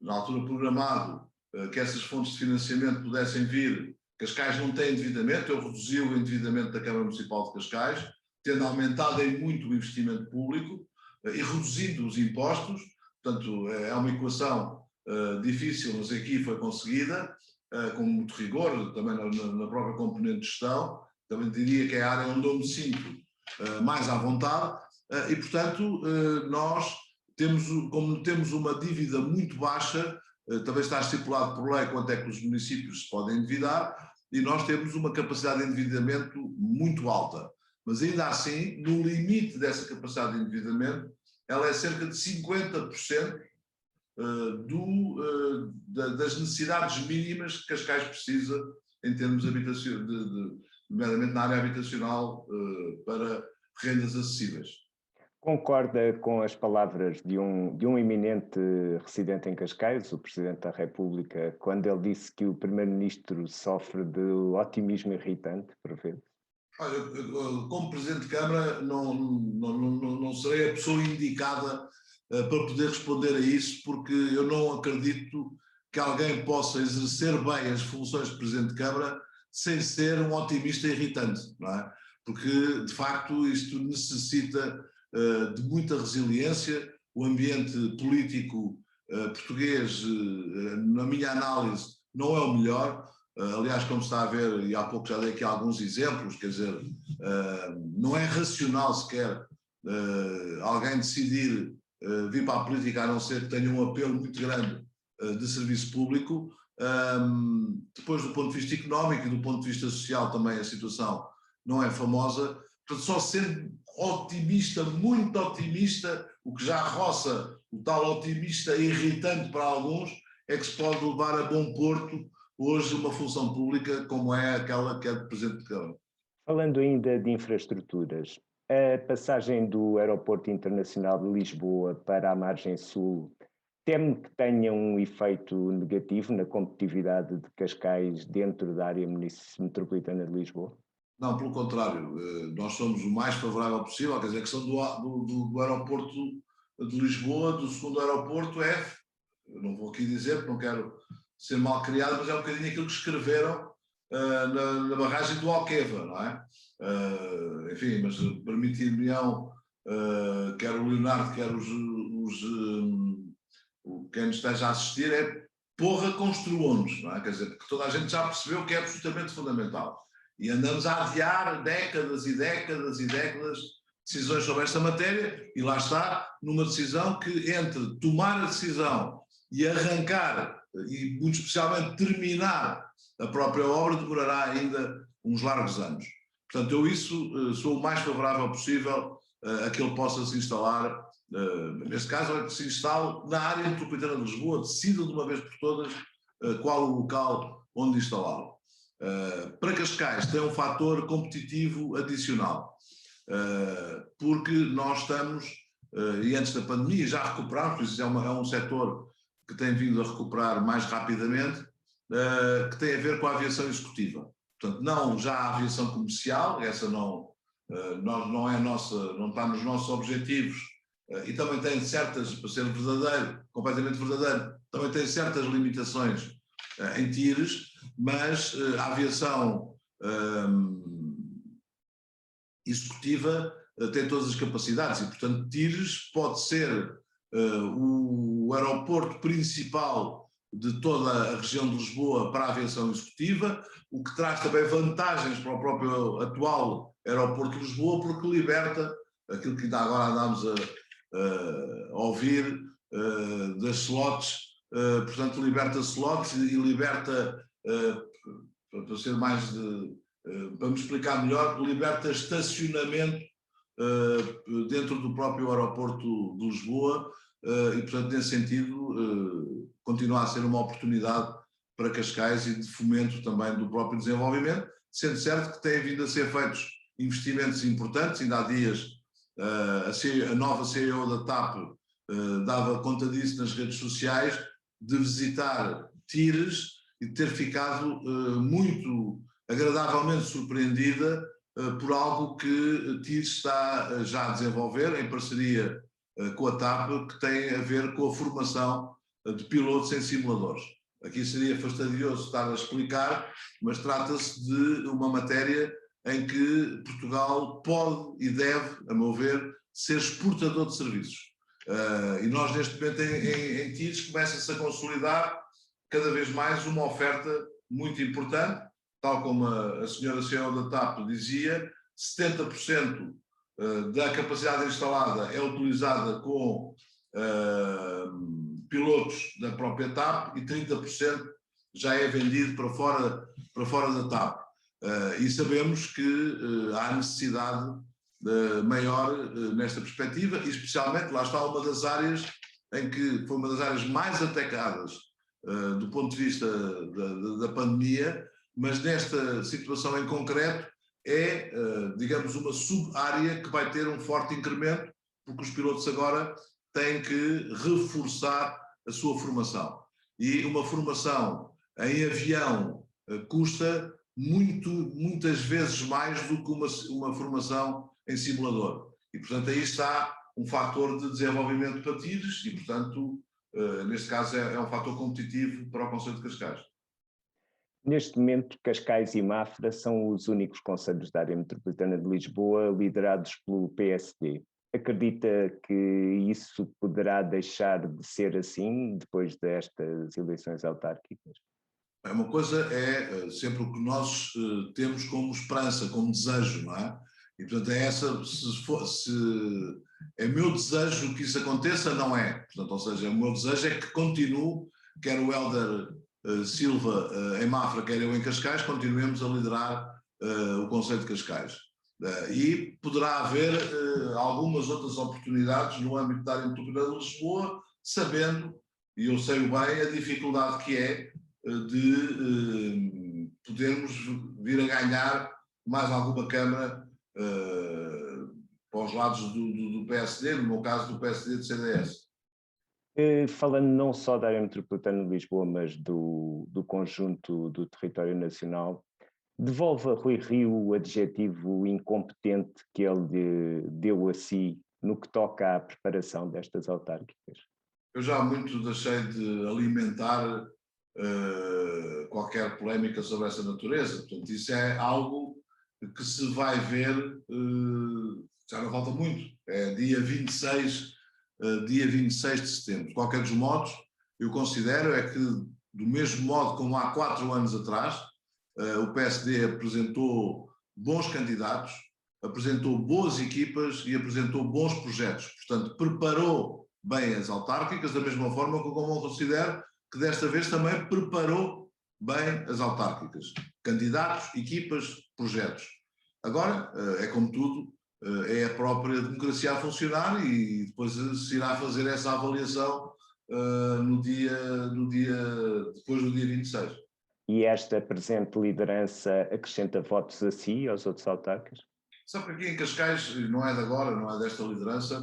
B: na altura programado que essas fontes de financiamento pudessem vir Cascais não tem endividamento, eu reduzi o endividamento da Câmara Municipal de Cascais, tendo aumentado em muito o investimento público e reduzindo os impostos. Portanto, é uma equação difícil, mas aqui foi conseguida, com muito rigor, também na própria componente de gestão. Também diria que é a área onde eu me sinto mais à vontade e, portanto, nós como temos uma dívida muito baixa, também está estipulado por lei quanto é que os municípios se podem endividar, e nós temos uma capacidade de endividamento muito alta. Mas ainda assim, no limite dessa capacidade de endividamento, ela é cerca de 50% das necessidades mínimas que Cascais precisa em termos nomeadamente na área habitacional para rendas acessíveis.
A: Concorda com as palavras de um eminente residente em Cascais, o Presidente da República, quando ele disse que o Primeiro-Ministro sofre de otimismo irritante, por vezes?
B: Olha, como Presidente de Câmara, não serei a pessoa indicada para poder responder a isso, porque eu não acredito que alguém possa exercer bem as funções de Presidente de Câmara sem ser um otimista irritante, não é? Porque, de facto, isto necessita de muita resiliência. O ambiente político português, na minha análise, não é o melhor. Aliás, como se está a ver, e há pouco já dei aqui alguns exemplos, quer dizer, não é racional sequer alguém decidir vir para a política, a não ser que tenha um apelo muito grande de serviço público. Depois, do ponto de vista económico e do ponto de vista social, também a situação não é famosa. Portanto, só sendo otimista, muito otimista, o que já roça o tal otimista irritante para alguns, é que se pode levar a bom porto hoje uma função pública como é aquela que é de Presidente de Câmara.
A: Falando ainda de infraestruturas, a passagem do Aeroporto Internacional de Lisboa para a margem sul teme que tenha um efeito negativo na competitividade de Cascais dentro da área metropolitana de Lisboa?
B: Não, pelo contrário, nós somos o mais favorável possível. Quer dizer, a questão do aeroporto de Lisboa, do segundo aeroporto, eu não vou aqui dizer porque não quero ser mal criado, mas é um bocadinho aquilo que escreveram na barragem do Alqueva, não é? Enfim, mas permitir-me-ão, quer o Leonardo, quer quem esteja a assistir, porra, construam-nos, não é? Quer dizer, porque toda a gente já percebeu que é absolutamente fundamental. E andamos a adiar décadas e décadas e décadas decisões sobre esta matéria, e lá está, numa decisão que, entre tomar a decisão e arrancar, e muito especialmente terminar a própria obra, demorará ainda uns largos anos. Portanto, eu sou o mais favorável possível a que ele possa se instalar, neste caso, é que se instale na área metropolitana de Lisboa, decida de uma vez por todas qual o local onde instalá-lo. Para Cascais tem um fator competitivo adicional, porque nós estamos, e antes da pandemia já recuperamos, isso é um setor que tem vindo a recuperar mais rapidamente, que tem a ver com a aviação executiva. Portanto, não já a aviação comercial, essa não está nos nossos objetivos, e também tem certas, para ser verdadeiro, completamente verdadeiro, também tem certas limitações em tires, mas a aviação executiva tem todas as capacidades e, portanto, Tires pode ser o aeroporto principal de toda a região de Lisboa para a aviação executiva, o que traz também vantagens para o próprio atual aeroporto de Lisboa, porque liberta aquilo que ainda agora andámos a ouvir das slots, portanto liberta slots e liberta, para ser mais para me explicar melhor, liberta estacionamento dentro do próprio aeroporto de Lisboa e, portanto, nesse sentido, continua a ser uma oportunidade para Cascais e de fomento também do próprio desenvolvimento, sendo certo que têm vindo a ser feitos investimentos importantes. Ainda há dias a nova CEO da TAP dava conta disso nas redes sociais, de visitar Tires e de ter ficado muito agradavelmente surpreendida por algo que Tires está já a desenvolver em parceria com a TAP, que tem a ver com a formação de pilotos em simuladores. aqui seria fastidioso estar a explicar, mas trata-se de uma matéria em que Portugal pode e deve, a meu ver, ser exportador de serviços. E nós, neste momento, em TIRS, começa-se a consolidar cada vez mais uma oferta muito importante, tal como a senhora CEO da TAP dizia, 70% da capacidade instalada é utilizada com pilotos da própria TAP e 30% já é vendido para fora da TAP. E sabemos que há necessidade maior nesta perspectiva, e especialmente, lá está uma das áreas em que foi uma das áreas mais atacadas do ponto de vista da pandemia, mas nesta situação em concreto é, digamos, uma sub-área que vai ter um forte incremento, porque os pilotos agora têm que reforçar a sua formação. E uma formação em avião custa muitas vezes mais do que uma formação em simulador. E, portanto, aí está um fator de desenvolvimento para TIRS e, portanto, neste caso é um fator competitivo para o concelho de Cascais.
A: Neste momento, Cascais e Mafra são os únicos concelhos da área metropolitana de Lisboa liderados pelo PSD. Acredita que isso poderá deixar de ser assim depois destas eleições autárquicas?
B: Uma coisa é sempre o que nós temos como esperança, como desejo, não é? E, portanto, é essa, se é meu desejo que isso aconteça, não é. Portanto, ou seja, o meu desejo é que continue, quer o Hélder Silva em Mafra, quer eu em Cascais, continuemos a liderar o concelho de Cascais. E poderá haver algumas outras oportunidades no âmbito da área metropolitana de Lisboa, sabendo, e eu sei bem, a dificuldade que é de podermos vir a ganhar mais alguma Câmara para os lados do PSD, no meu caso do PSD e do CDS.
A: Falando não só da área metropolitana de Lisboa, mas do conjunto do território nacional, devolve a Rui Rio o adjetivo incompetente que ele deu a si no que toca à preparação destas autárquicas?
B: Eu já muito deixei de alimentar qualquer polémica sobre essa natureza. Portanto, isso é algo que se vai ver, já não falta muito, é dia 26 de setembro. De qualquer dos modos, eu considero é que, do mesmo modo como há 4 anos atrás, o PSD apresentou bons candidatos, apresentou boas equipas e apresentou bons projetos. Portanto, preparou bem as autárquicas, da mesma forma que eu considero que desta vez também preparou bem as autárquicas. Candidatos, equipas, projetos. Agora, é como tudo, é a própria democracia a funcionar e depois se irá fazer essa avaliação depois do dia 26.
A: E esta presente liderança acrescenta votos a si e aos outros autarcas?
B: Sabe que aqui em Cascais, não é de agora, não é desta liderança,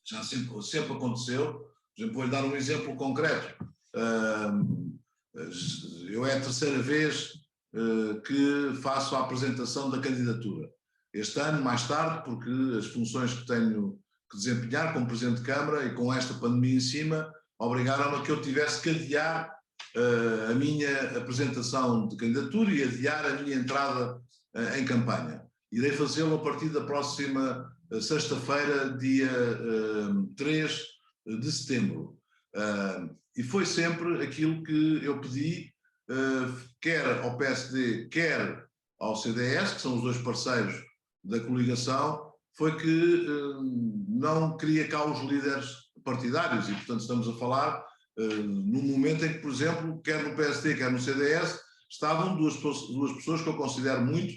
B: já sempre aconteceu. Por exemplo, vou-lhe dar um exemplo concreto. Eu é a terceira vez que faço a apresentação da candidatura. Este ano, mais tarde, porque as funções que tenho que desempenhar como Presidente de Câmara e com esta pandemia em cima, obrigaram-me a que eu tivesse que adiar a minha apresentação de candidatura e adiar a minha entrada em campanha. Irei fazê-lo a partir da próxima sexta-feira, dia 3 de setembro. E foi sempre aquilo que eu pedi, quer ao PSD, quer ao CDS, que são os dois parceiros da coligação, foi que não queria cá os líderes partidários e, portanto, estamos a falar num momento em que, por exemplo, quer no PSD, quer no CDS, estavam duas pessoas que eu considero muito,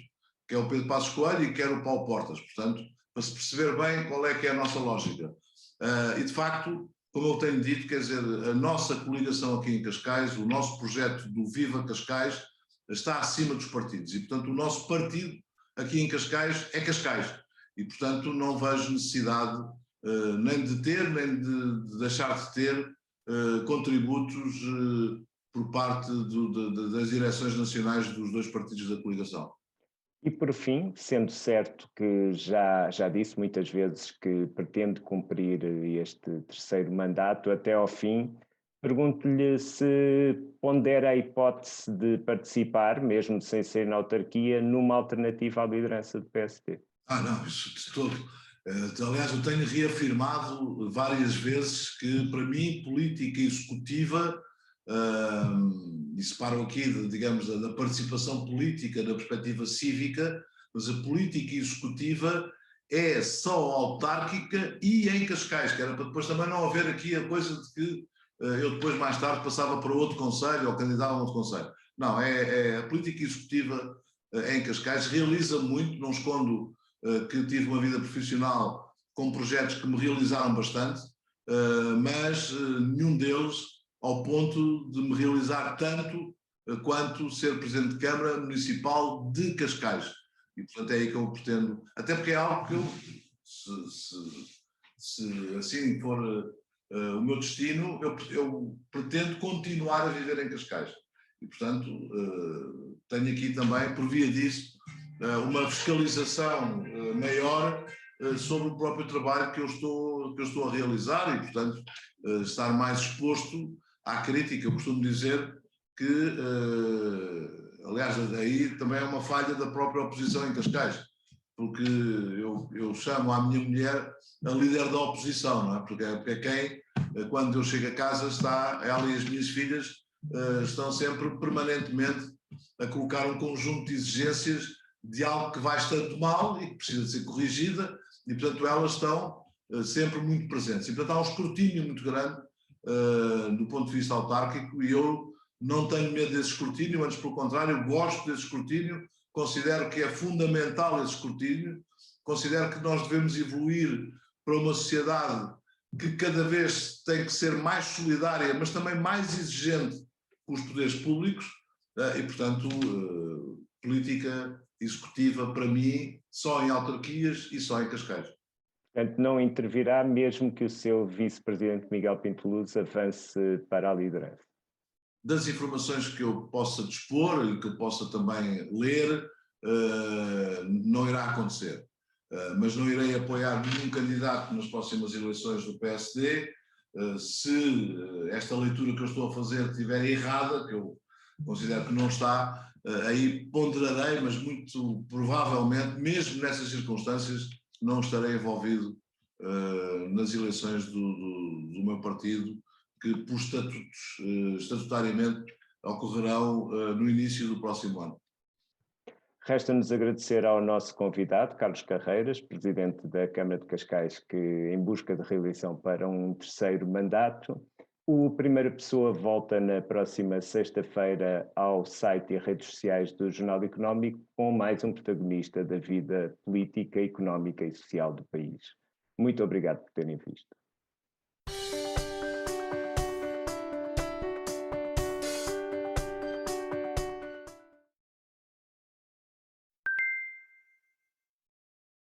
B: que é o Pedro Passos Coelho e quer o Paulo Portas, portanto, para se perceber bem qual é que é a nossa lógica. E, de facto, como eu tenho dito, quer dizer, a nossa coligação aqui em Cascais, o nosso projeto do Viva Cascais, está acima dos partidos e, portanto, o nosso partido aqui em Cascais é Cascais e, portanto, não vejo necessidade nem de ter, nem de deixar de ter contributos por parte das direções nacionais dos dois partidos da coligação.
A: E por fim, sendo certo que já disse muitas vezes que pretende cumprir este terceiro mandato até ao fim, Pergunto-lhe se pondera a hipótese de participar, mesmo sem ser na autarquia, numa alternativa à liderança do PSD.
B: Não, isso de todo. Aliás, eu tenho reafirmado várias vezes que, para mim, política executiva, e separo aqui, digamos, da participação política na perspectiva cívica, mas a política executiva é só autárquica e em Cascais, que era para depois também não haver aqui a coisa de que eu depois, mais tarde, passava para outro conselho ou candidato a outro conselho. Não, a política executiva em Cascais realiza muito, não escondo que tive uma vida profissional com projetos que me realizaram bastante, mas nenhum deles ao ponto de me realizar tanto quanto ser Presidente de Câmara Municipal de Cascais. E, portanto, é aí que eu pretendo, até porque é algo que eu, se assim for o meu destino, eu pretendo continuar a viver em Cascais. E, portanto, tenho aqui também, por via disso, uma fiscalização maior sobre o próprio trabalho que eu estou a realizar e, portanto, estar mais exposto à crítica. Eu costumo dizer que, aliás, aí também é uma falha da própria oposição em Cascais, porque eu chamo a minha mulher a líder da oposição, não é? Porque é quem, quando eu chego a casa, ela e as minhas filhas estão sempre permanentemente a colocar um conjunto de exigências de algo que vai estando mal e que precisa de ser corrigida, e portanto elas estão sempre muito presentes. E portanto há um escrutínio muito grande do ponto de vista autárquico, e eu não tenho medo desse escrutínio, antes pelo contrário, eu gosto desse escrutínio, considero que é fundamental esse escrutínio, considero que nós devemos evoluir para uma sociedade que cada vez tem que ser mais solidária, mas também mais exigente com os poderes públicos, e portanto política executiva para mim só em autarquias e só em Cascais.
A: Portanto, não intervirá mesmo que o seu vice-presidente Miguel Pinto Luz avance para a liderança.
B: Das informações que eu possa dispor e que eu possa também ler, não irá acontecer. Mas não irei apoiar nenhum candidato nas próximas eleições do PSD. Se esta leitura que eu estou a fazer estiver errada, que eu considero que não está, aí ponderarei, mas muito provavelmente, mesmo nessas circunstâncias, não estarei envolvido nas eleições do meu partido, que por estatutos, estatutariamente, ocorrerão no início do próximo ano.
A: Resta-nos agradecer ao nosso convidado, Carlos Carreiras, Presidente da Câmara de Cascais, que em busca de reeleição para um terceiro mandato. O Primeira Pessoa volta na próxima sexta-feira ao site e redes sociais do Jornal Económico com mais um protagonista da vida política, económica e social do país. Muito obrigado por terem visto.